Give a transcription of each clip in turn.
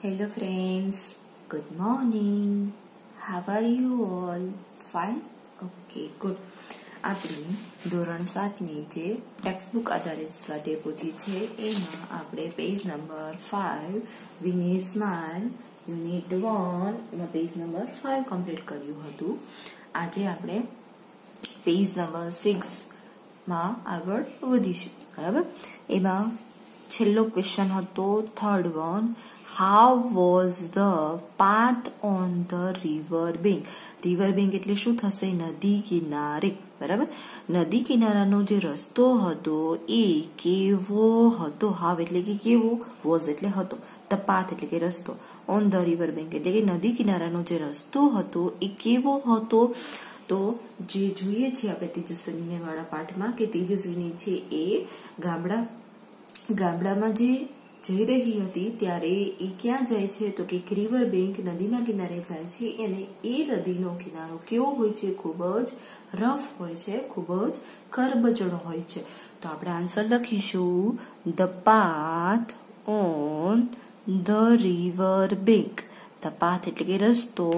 Hello friends, good morning. How are you all? Fine? Okay, good. આપણે ધોરણ 7 ની જે ટેક્સ્ટબુક આધારિત સ્વાધ્યાય પોથી છે એમાં આપણે પેજ નંબર 5 વિની સ્માઇલ યુનિટ 1 એમાં પેજ નંબર 5 કમ્પ્લીટ કર્યું હતું. આજે આપણે પેજ નંબર 6 માં આગળ વધીશું. બરાબર? એમાં છેલ્લો ક્વેશ્ચન હતો third one. How was the path on the river bank? river bank એટલે શું થશે? નદી કિનારે. બરાબર? નદી કિનારાનો જે રસ્તો હતો એ કેવો હતો? હાવ એટલે કે કેવો, was એટલે હતો, the path એટલે કે રસ્તો, on the river bank એટલે કે નદી કિનારાનો જે રસ્તો હતો એ કેવો હતો? તો જે જોઈએ છીએ આપણે તેજસ્વીની વાળા પાઠમાં કે તેજસ્વીની છે એ ગામડામાં જે જઈ રહી હતી ત્યારે એ ક્યાં જાય છે? તો કે રિવર બેંક, નદીના કિનારે જાય છે. અને એ નદીનો કિનારો કેવો હોય છે? ખૂબ જ રફ હોય છે, ખૂબ જ ખરબચડો હોય છે. તો આપણે આન્સર લખીશું the path on the river bank. The path એટલે કે રસ્તો,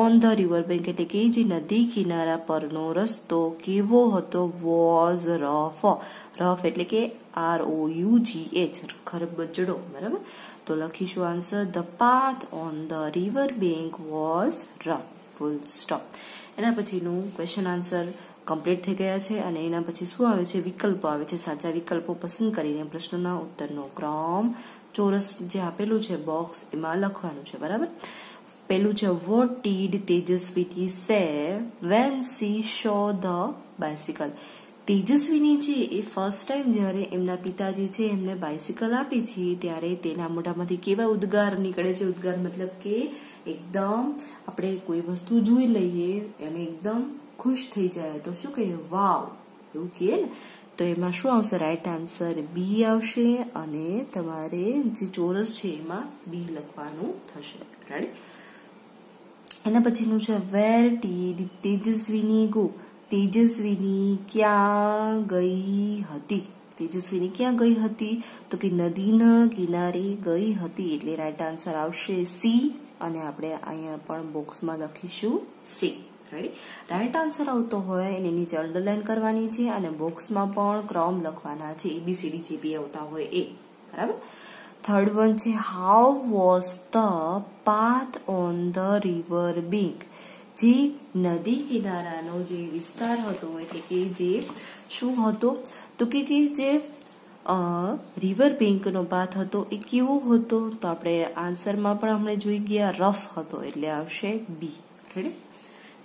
ઓન ધ રિવર બેંક એટલે કે જે નદી કિનારા પરનો રસ્તો કેવો હતો? Was rough. રફ એટલે કે ROUGH, ખરબચડો. બરાબર? તો લખીશું answer the path on the river bank was rough. Full stop. એના પછીનું ક્વેશ્ચન આન્સર કમ્પ્લીટ થઈ ગયા છે અને એના પછી શું આવે છે? વિકલ્પો આવે છે. સાચા વિકલ્પો પસંદ કરીને પ્રશ્નના ઉત્તરનો ક્રમ ચોરસ જે આપેલું છે બોક્સ એમાં લખવાનું છે. બરાબર? પેલું છે what did Tejasvi see when she saw the bicycle. Tejasvini છે એ ફર્સ્ટ ટાઈમ જયારે એમના પિતાજી છે એમને બાઇસિકલ આપી છે ત્યારે તેના મોઢામાંથી કેવા ઉદ્ગાર નીકળે છે? ઉદ્ગાર મતલબ કે એકદમ આપણે કોઈ વસ્તુ જોઈ લઈએ અને એકદમ ખુશ થઈ જાય તો શું કહીએ? વાવ, એવું કહીએ ને. તો એમાં શું આવશે? રાઈટ આન્સર બી આવશે અને તમારે જે ચોરસ છે એમાં બી લખવાનું થશે. રાઈટ? એના પછીનું છે વેર ડીડ તેજસ્વીની ગો. તેજસ્વીની ક્યાં ગઈ હતી? તેજસ્વીની ક્યાં ગઈ હતી? તો કે નદીના કિનારે ગઈ હતી. એટલે રાઈટ આન્સર આવશે સી અને આપણે અહીંયા પણ બોક્સમાં લખીશું સી. રાઈટ આન્સર આવતો હોય એની નીચે અંડરલાઈન કરવાની છે અને બોક્સમાં પણ ક્રમ લખવાના છે, ABCD જે બી આવતા હોય એ. બરાબર? થર્ડ વન છે how was the path on the river bank. જે નદી કિનારાનો જે વિસ્તાર હતો એટલે કે જે શું હતો? તો કે જે રિવર બેંકનો પાથ હતો એ કેવો હતો? તો આપણે આન્સરમાં પણ આપણે જોઈ ગયા રફ હતો એટલે આવશે બી. રેડી?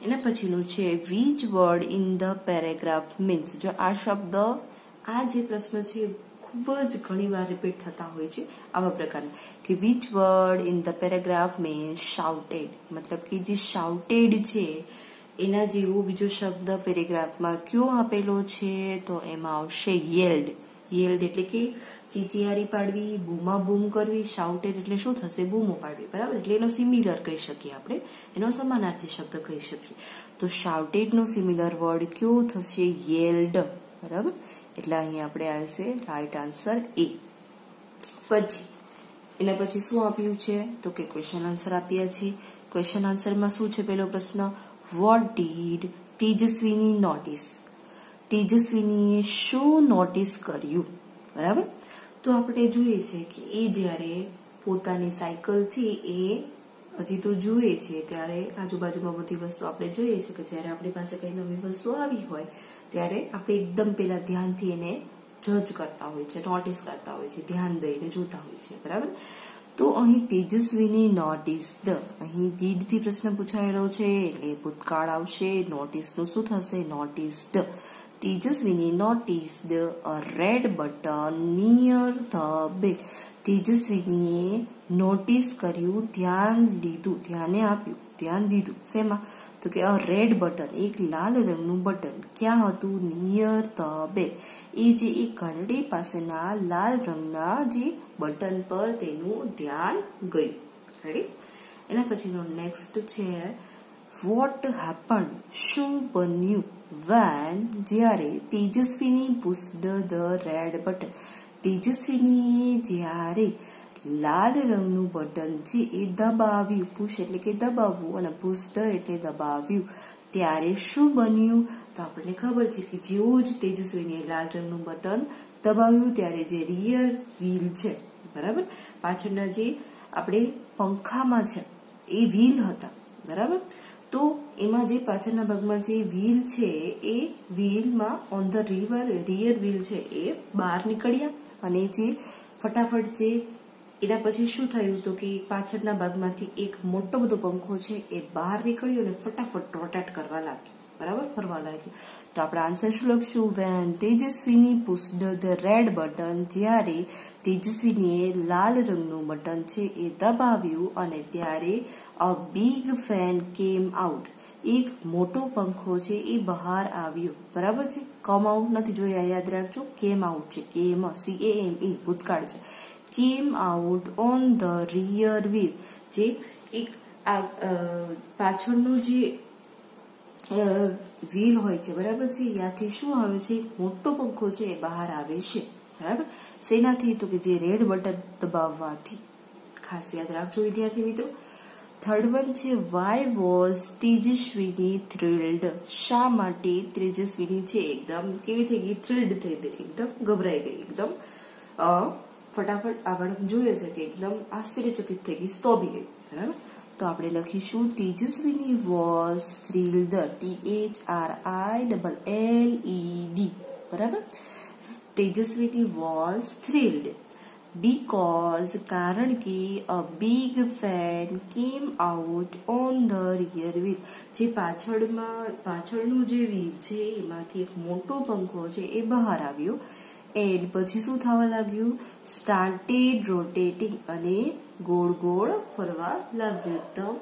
એના પછીનું છે which word in the paragraph means. જો આ શબ્દ, આ જે પ્રશ્ન છે ખૂબ જ ઘણી વાર રિપીટ થતા હોય છે આવા પ્રકારના કે which word in the paragraph means shouted. મતલબ કે જે શાઉટેડ છે એના જેવો બીજો શબ્દ પેરેગ્રાફમાં કયો આપેલો છે? તો એમાં આવશે યેલ્ડ. યેલ્ડ એટલે કે ચીચિયારી પાડવી, બૂમા બૂમ કરવી. શાઉટેડ એટલે શું થશે? બૂમો પાડવી. બરાબર? એટલે એનો સિમિલર કહી શકીએ આપણે, એનો સમાનાર્થી શબ્દ કહી શકીએ. તો શાઉટેડ નો સિમિલર વર્ડ કયો થશે? યેલ્ડ. બરાબર? એટલે અહીંયા આપણે આવશે રાઈટ આન્સર એ. પછી એના પછી શું આપ્યું છે? તો કે ક્વેશ્ચન આન્સર આપ્યા છે. ક્વેશ્ચન આન્સરમાં શું છે? પેલો પ્રશ્ન વોટ ડીડ તેજસ્વીની નોટિસ. તેજસ્વીનીએ શું નોટિસ કર્યું? બરાબર? તો આપણે જોઈએ છે કે એ જ્યારે પોતાની સાયકલ છે એ હજી તો જુએ છે ત્યારે આજુબાજુમાં બધી વસ્તુ આપણે જોઈએ છે કે જ્યારે આપણી પાસે કઈ નવી વસ્તુ આવી હોય ત્યારે આપણે એકદમ પેલા ધ્યાનથી એને જજ કરતા હોય છે, નોટિસ કરતા હોય છે, ધ્યાન દઈને જોતા હોય છે. બરાબર? તો અહીં તેજસ્વીની નોટિસ્ડ, અહીં ડીડ થી પ્રશ્ન પૂછાયેલો છે એટલે ભૂતકાળ આવશે. નોટિસનું શું થશે? Noticed. Tejasvini noticed a red button near the back. તેજસ્વીનીએ નોટિસ કર્યું, ધ્યાન લીધું, ધ્યાને આપ્યું, ધ્યાન દીધું. શેમાં? તો કે અ રેડ બટન, એક લાલ રંગનું બટન ક્યાં હતું? Near the back. એ જે એક ઘંટડી પાસેના લાલ રંગના જે બટન પર તેનું ધ્યાન ગયું. રેડી? એના પછીનો નેક્સ્ટ છે વોટ હેપન્ડ. શું બન્યું? વેન, જ્યારે તેજસ્વીની પુસ્ડ ધ રેડ બટન. તેજસ્વીનીએ જ્યારે લાલ રંગનું બટન છે એ દબાવ્યું, પુશ એટલે કે દબાવવું અને પુશ્ડ એટલે દબાવ્યું, ત્યારે શું બન્યું? તો આપણને ખબર છે કે જેવું જ તેજસ્વીને લાલ રંગનું બટન દબાવ્યું ત્યારે જે રિયર વ્હીલ છે, બરાબર, પાછળના જે આપણે પંખામાં છે એ વ્હીલ હતા, બરાબર, તો એમાં જે પાછળના ભાગમાં જે વ્હીલ છે એ વ્હીલમાં ઓન ધ રિયર વ્હીલ છે એ બહાર નીકળ્યા અને જે ફટાફટ જે એના પછી શું થયું તો કે પાછળના ભાગમાંથી એક મોટો બધો પંખો છે એ બહાર નીકળ્યો અને ફટાફટ રોટેટ કરવા લાગ્યો, બરાબર, ફરવા લાગ્યો. તો આપણે આન્સર શું લખશું? When Tejasvini pushed the red button, જ્યારે તેજસ્વીનીએ લાલ રંગનું બટન છે એ દબાવ્યું અને ત્યારે a big fan came out, એક મોટો પંખો છે એ બહાર આવ્યો, બરાબર છે. કમ આઉટ નથી જોયા, યાદ રાખજો, કેમ આઉટ છે, કેમ CAME ભૂતકાળ છે. Came out on the rear wheel, જે એક પાછળનું જે વ્હીલ હોય છે, બરાબર છે, ત્યાંથી શું આવે છે? મોટો પંખો છે એ બહાર આવે છે, બરાબર. શેનાથી? તો કે જે રેડ બટન દબાવવાથી. ખાસ યાદ રાખજો વિદ્યાર્થી મિત્રો. થર્ડ વન છે વાય વોઝ તેજસ્વીની થ્રિલ્ડ, શા માટે તેજસ્વીની છે એકદમ કેવી થઈ ગઈ? થ્રિલ્ડ થઈ ગઈ, એકદમ ગભરાઈ ગઈ, એકદમ ફટાફટ આપણે જોઈએ છે કે એકદમ આશ્ચર્યચકિત થઈ ગઈ, સ્તોભી ગઈ, બરાબર. તો આપણે લખીશું તેજસ્વીની વોઝ થ્રિલ્ડ, THRILLED, બરાબર. તેજસ્વીની વોઝ થ્રિલ્ડ because, કારણ કે a big fan came out on the rear wheel, જે પાછળનું જે વ્હીલ છે એમાંથી એક મોટો પંખો છે એ બહાર આવ્યો. એન્ડ પછી શું થવા લાગ્યું? સ્ટાર્ટેડ રોટેટિંગ, અને ગોળ ગોળ ફરવા લાગ્યું, એકદમ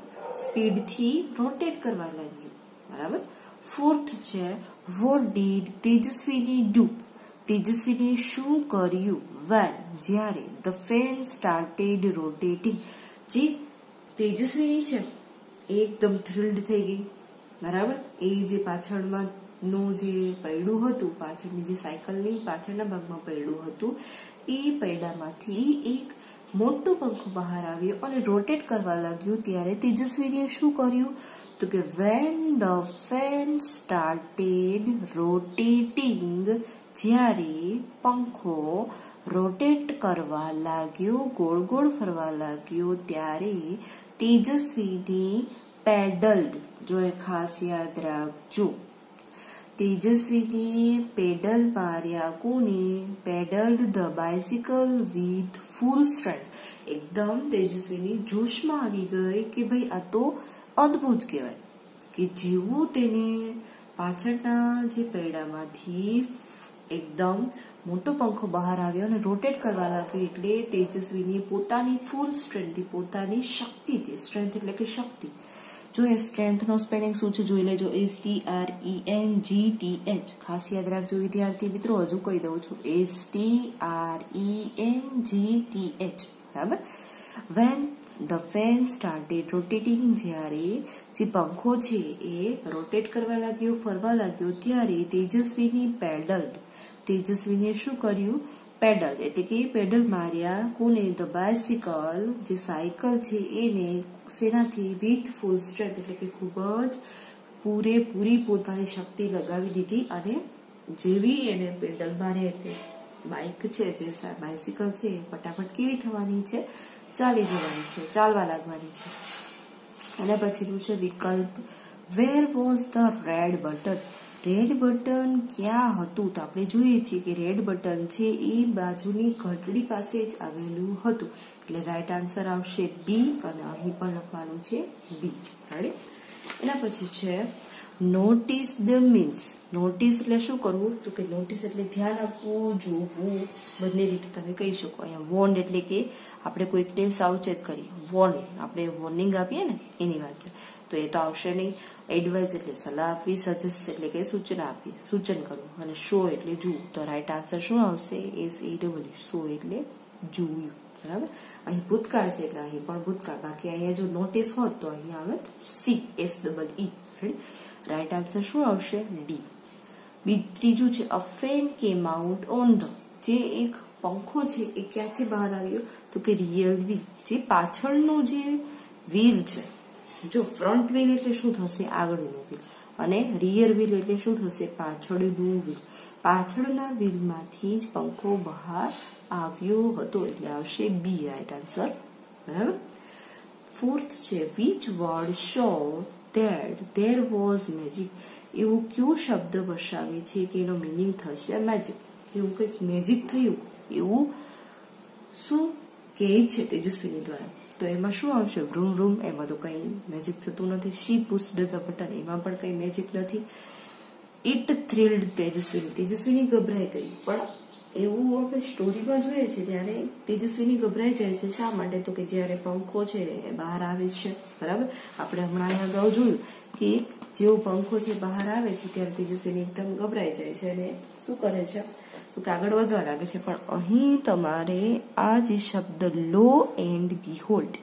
સ્પીડથી રોટેટ કરવા લાગ્યું, બરાબર. ફોર્થ છે વોટ ડીડ તેજસ્વીની ડુ, તેજસ્વીને શું કર્યું? વેન, જ્યારે ધ ફેન સ્ટાર્ટેડ રોટેટિંગ, જે તેજસ્વીની છે એ એકદમ થ્રિલ્ડ થઈ ગઈ, બરાબર. એ જે પાછળમાં નું જે પૈડું હતું, પાછળની જે સાયકલની પાછળના ભાગમાં પૈડું હતું, એ પૈડામાંથી એક મોટો પંખો બહાર આવ્યો અને રોટેટ કરવા લાગ્યું, ત્યારે તેજસ્વીએ શું કર્યું? તો કે when the fan started rotating, જ્યારે પંખો રોટેટ કરવા લાગ્યો, ગોળ ગોળ ફરવા લાગ્યો, ત્યારે તેજસ્વીની પેડલ્ડ, જો એ ખાસ યાદ રાખજો, તેજસ્વીની પેડલ માર્યા, કોને? Pedalled the bicycle with full strength, એકદમ તેજસ્વીની જોશમાં આવી ગઈ કે ભાઈ આ તો અદ્ભુત કહેવાય કે જેવું તેને પાછળના જે પૈડામાંથી એકદમ મોટો પંખો બહાર આવ્યો અને રોટેટ કરવા લાગ્યો, એટલે તેજસ્વીની પોતાની ફૂલ સ્ટ્રેન્થથી, પોતાની શક્તિથી, સ્ટ્રેન્થ એટલે કે શક્તિ, જો એ સ્ટ્રેન્થનો સ્પેલિંગ શું છે જોઈ લેજો, STRENGTH, ખાસ યાદ રાખજો વિદ્યાર્થી મિત્રો, હજુ કહી દઉં છું, STRENGTH, બરાબર. When the fan started rotating, જ્યારે જે પંખો છે એ રોટેટ કરવા લાગ્યો, ફરવા લાગ્યો, ત્યારે તેજસ્વીની પેડલ્ડ, તેજસ્વીને શું કર્યું? પેડલ એટલે કે પેડલ માર્યા, કોને? ધ બાઇસિકલ, જે સાયકલ છે એને શેનાથી? વિથ ફૂલ સ્ટ્રેન્થ, એટલે કે ખૂબ જ પૂરેપૂરી પોતાની શક્તિ લગાવી દીધી, અને જેવી એને પેડલ મારે એટલે બાઇક છે, જે બાઇસિકલ છે એ ફટાફટ કેવી થવાની છે? ચાલી જવાની છે, ચાલવા લાગવાની છે. એના પછીનું છે વિકલ્પ where was the red button, red button ક્યાં હતું? તો આપણે જોઈએ છીએ કે રેડ બટન છે એ બાજુની ઘંટડી પાસે જ આવેલું હતું, એટલે રાઈટ આન્સર આવશે બી, અને અહીં પણ લખવાનું છે બી. એના પછી છે નોટિસ ધ મીન્સ, નોટિસ એટલે શું કરવું? તો કે નોટિસ એટલે ધ્યાન આપવું, જોવું, બંને રીતે તમે કહી શકો. અહીંયા વોર્ન એટલે કે આપણે કોઈકને સાવચેત કરીએ, વોર્ન આપણે વોર્નિંગ આપીએ ને એની વાત છે, તો એ તો આવશે નહીં. એડવાઇસ એટલે સલાહ આપવી, સજેસ્ટ એટલે કે સૂચના આપવી, સૂચન કરવું, અને શો એટલે જોવું. તો રાઈટ આન્સર શું આવશે? SAW, શો એટલે જોયું, બરાબર. અહીં ભૂતકાળ છે એટલે અહીં પણ ભૂતકાળ, બાકી અહીંયા જો નોટિસ હોત તો અહીંયા આવે SEE. રાઈટ આન્સર શું આવશે? ડી. ત્રીજું છે અ fan came out on the, જે એક પંખો છે એ ક્યાંથી બહાર આવ્યો? તો કે રિયર વ્હીલ, જે પાછળનું જે વ્હીલ છે, જો ફ્રન્ટ વ્હીલ એટલે શું થશે, આગળનું વ્હીલ, અને રિયર વ્હીલ એટલે શું થશે, પાછળનું વ્હીલ. પાછળના વ્હીલમાંથી જ પંખો બહાર આવ્યો હતો એટલે આવશે બી રાઈટ આન્સર. બરાબર. ફોર્થ છે which word show that there was magic. એવું કયો શબ્દ દર્શાવે છે કે એનો મિનિંગ થશે મેજિક, એવું કંઈક મેજિક થયું એવું શું કહે છે તેજસ્વીની દ્વારા. તો એમાં શું આવશે, વૃમ વૃમ, એમાં તો કઈ મેજિક થતું નથી. શી પુશ્ડ ધ બટન, એમાં પણ કઈ મેજિક નથી. ઇટ થ્રિલ્ડ તેજસ્વીની, તેજસ્વીની ગભરાઈ ગઈ. પણ એવું આપણે સ્ટોરીમાં જોઈએ છે ત્યારે તેજસ્વીની ગભરાઈ જાય છે. શા માટે, તો કે જયારે પંખો છે એ બહાર આવે છે. બરાબર. આપણે હમણાં અગાઉ જોયું કે જેવો પંખો છે બહાર આવે છે ત્યારે તેજસ્વીની એકદમ ગભરાઈ જાય છે અને શું કરે છે, તો કે આગળ વધવા લાગે છે. પણ અહીં તમારે આ જે શબ્દ લો એન્ડ બીહોલ્ડ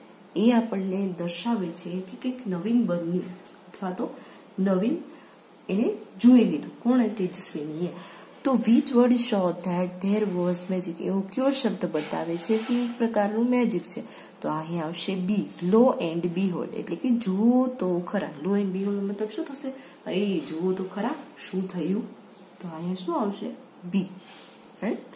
એ આપણને દર્શાવે છે કે કંઈક નવીન બન્યું અથવા તો નવીન એને જોઈ લીધું. કોણે, તેજસ્વીનીએ. તો which word show that there was magic, એવો કયો શબ્દ બતાવે છે કે એક પ્રકારનું મેજિક છે. તો અહીં આવશે બી, લો એન્ડ બીહોલ્ડ, એટલે કે જુઓ તો ખરા. લો એન્ડ બીહોલ્ડ મતલબ શું થશે, અરે જુઓ તો ખરા શું થયું. તો અહીંયા શું આવશે, બી. રાઈટ.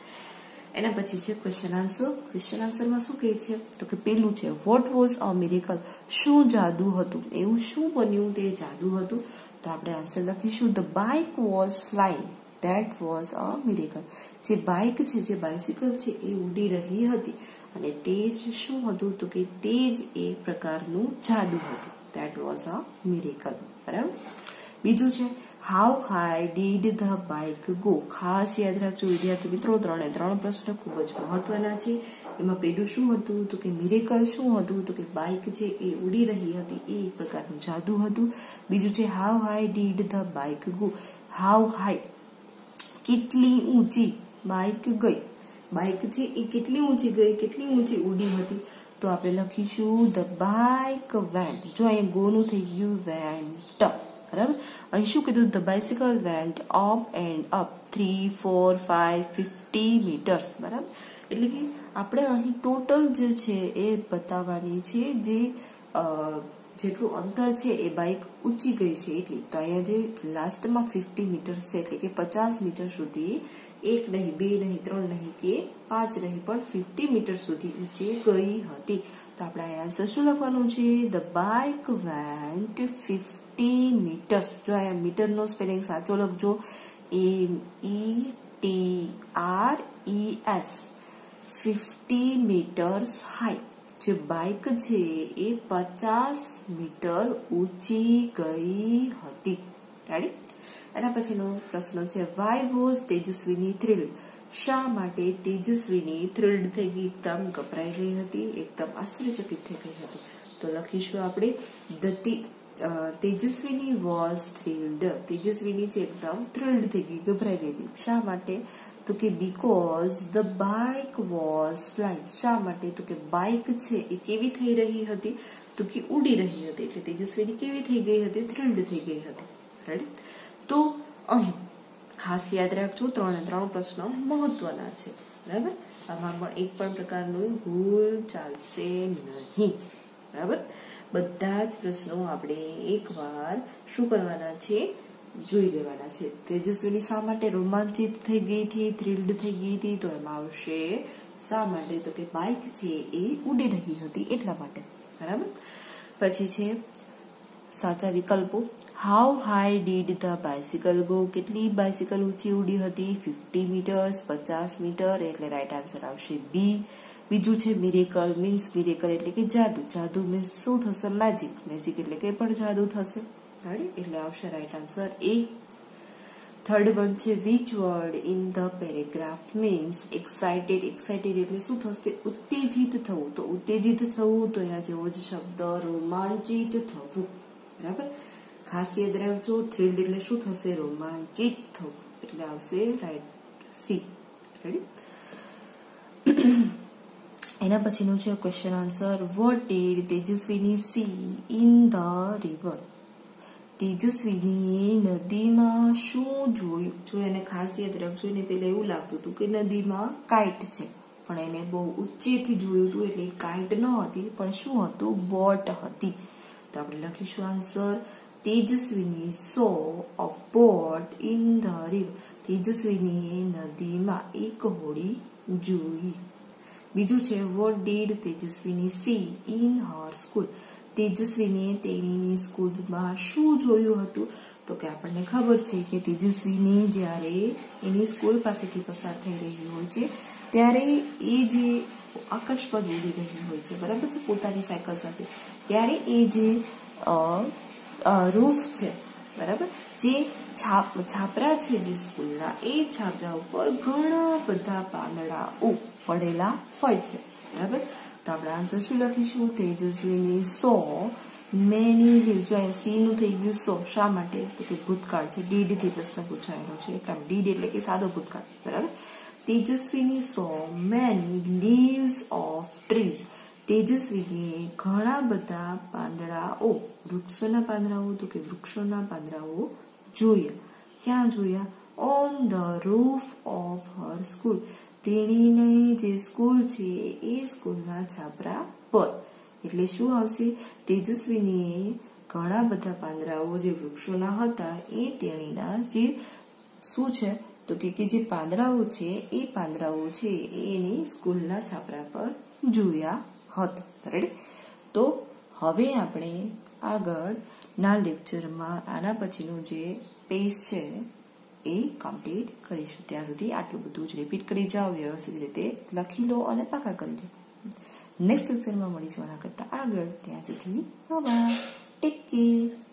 એના પછી છે ક્વેશ્ચન આન્સર. ક્વેશ્ચન આન્સરમાં શું કહે છે, તો કે પેલું છે વોટ વોઝ અ મિરેકલ, શું જાદુ હતું, એવું શું બન્યું તે જાદુ હતું. તો આપણે આન્સર લખીશું the bike was flying that was a miracle. જે બાઇક છે, જે બાઇસિકલ છે એ ઉડી રહી હતી અને તે જ શું હતું, તો કે તે જ એક પ્રકારનું જાદુ હતું. That was a miracle. બરાબર. બીજું છે how high did the bike go. ખાસ યાદ રાખજો વિદ્યાર્થી મિત્રો, 3 એ 3 પ્રશ્ન ખૂબ જ મહત્વના છે. એમાં પેલું શું હતું, તો કે મિરેકલ શું હતું, તો કે બાઇક છે એ ઉડી રહી હતી, એ એક પ્રકારનું જાદુ હતું. બીજું છે how high did the bike go. How high, કેટલી ઊંચી બાઇક ગઈ. બાઇક છે એ કેટલી ઊંચી ગઈ, કેટલી ઊંચી ઉડી હતી. તો આપણે લખીશું ધ બાઇક વેન્ટ. જો અહીંયા ગોનું થઈ ગયું વેન્ટ. બરાબર. અહીં શું કીધું, the bicycle went up and up 3, 4, 5, 50 metres. બરાબર. એટલે કે આપણે અહીં ટોટલ જે છે એ બતાવવાની છે, જે જેટલું અંતર છે એ બાઇક ઊંચી ગઈ છે એટલી. તો અહીંયા જે લાસ્ટમાં 50 મીટર્સ છે એટલે કે 50 મીટર સુધી, 1 નહીં, 2 નહીં, 3 નહીં કે 5 નહીં, પણ 50 મીટર સુધી ઊંચી ગઈ હતી. તો આપણે આ આન્સર શું લખવાનું છે, ધ બાઇક વેન્ટ 50 મીટર્સ. જો અહીંયા મીટરનો સ્પેલિંગ સાચો લખજો, METRES, 50 મીટર્સ હાઈ. જે બાઇક છે એ 50 મીટર ઊંચી ગઈ હતી. રેડી. એના પછીનો પ્રશ્ન છે વાય વોઝ તેજસ્વીની થ્રિલ્ડ. શા માટે તેજસ્વીની થ્રિલ્ડ થઈ ગઈ, એકદમ ગભરાઈ ગઈ હતી, એકદમ આશ્ચર્યચકિત થઈ ગઈ હતી. તો લખીશું આપણે તેજસ્વીની વોઝ થ્રિલ્ડ. તેજસ્વીની છે એકદમ થ્રિલ્ડ થઈ ગઈ, ગભરાઈ ગઈ હતી. શા માટે, તો કે because the bike was flying. શા માટે, તો કે બાઇક છે એ કેવી થઈ રહી હતી, તો કે ઉડી રહી હતી. એટલે તેજસ્વીની કેવી થઈ ગઈ હતી, થ્રિલ્ડ થઈ ગઈ હતી. રાઈટ. તો અહીં ખાસ યાદ રાખજો, 3 એ 3 પ્રશ્નો મહત્વના છે. બરાબર. આમાં પણ એક પણ પ્રકારનું ભૂલ ચાલશે નહીં. બરાબર. બધા જ પ્રશ્નો આપણે એકવાર શું કરવાના છે, જોઈ લેવાના છે. તેજસ્વીની શા માટે રોમાંચિત થઈ ગઈ હતી, થ્રિલ્ડ થઈ ગઈ હતી, તો એમાં આવશે શા માટે, તો કે બાઇક છે એ ઉડી રહી હતી એટલા માટે. બરાબર. પછી છે સાચા વિકલ્પો. How high did the bicycle go. કેટલી બાઇસિકલ ઊંચી ઉડી હતી, 50 મીટર્સ, 50 મીટર, એટલે રાઈટ આન્સર આવશે બી. બીજું છે મિરેકલ મીન્સ, મિરેકલ એટલે કે જાદુ. જાદુ મીન્સ શું થશે, મેજિક. મેજિક એટલે કે પણ જાદુ થશે. એટલે આવશે રાઈટ આન્સર એ. થર્ડ વન છે which word in the paragraph means excited. Excited એટલે શું થશે, ઉત્તેજિત થવું. તો ઉત્તેજિત થવું, તો એના જેવો જ શબ્દ રોમાંચિત થવું. બરાબર. ખાસ યાદ રાખજો, થ્રિલ્ડ એટલે શું થશે, રોમાંચિત થવું. એટલે આવશે રાઈટ સી. રેડી. એના પછીનું છે question answer. What did Tejasvini see in the river. Tejasvini નદીમાં શું જોયું. જો એને ખાસ યાદ રાખજો, એને પેલા એવું લાગતું હતું કે નદીમાં કાઇટ છે. પણ એને બહુ ઊંચેથી જોયું હતું એટલે કાઇટ ન હતી પણ શું હતું બોટ હતી. તો આપણે લખીશું answer Tejasvini saw a boat in the river. તેજસ્વીનીએ નદીમાં એક હોડી જોઈ. બીજું છે what did Tejasvini see in her school. તેજસ્વીને તેણીની સ્કૂલમાં શું જોયું હતું? તો કે આપણને ખબર છે કે તેજસ્વીની જ્યારે એની સ્કૂલ પાસેથી પસાર થઈ રહી હોય છે ત્યારે એ જે આકાશ પર ઉડી રહી હોય છે, બરાબર છે, પોતાની સાયકલ સાથે, ત્યારે એ જે રૂફ છે, બરાબર, જે છાપરા છે જે સ્કૂલના, એ છાપરા ઉપર ઘણા બધા પાંદડાઓ પડેલા હોય છે, બરાબર. તો આપણે આન્સર શું લખીશું? તેજસ્વીની સો મેની લીવ્સ. જો અહીંયા સી નું થઈ ગયું સો. શા માટે? તો કે ભૂતકાળ છે, ડીડ થી પ્રશ્ન પૂછાયેલો છે એટલે ડીડ એટલે કે સાદો ભૂતકાળ, બરાબર. Tejasvini saw many leaves of trees. તેજસ્વીનીએ ઘણા બધા પાંદડાઓ, વૃક્ષોના પાંદડાઓ, તો કે વૃક્ષોના પાંદડાઓ જોયા. ક્યાં જોયા? On the roof of her school. તેણીની જે સ્કૂલ છે એ સ્કૂલના છાપરા પર. એટલે શું આવશે? તેજસ્વીનીએ ઘણા બધા પાંદડાઓ જે વૃક્ષોના હતા એ તેણીના જે શું છે તો કે જે પાંદડાઓ છે એ પાંદડાઓ છે એની સ્કૂલના છાપરા પર જોયા હતા. રેડી? તો હવે આપણે આગળના લેક્ચરમાં આના પછીનું જે પેજ છે એ કમ્પ્લીટ કરીશું. ત્યાં સુધી આટલું બધું જ રિપીટ કરી જાઓ, વ્યવસ્થિત રીતે લખી લો અને પાકા કરી લો. નેક્સ્ટ લેક્ચરમાં મળીશું આના કરતા આગળ. ત્યાં સુધી બાય, ટેક કેર.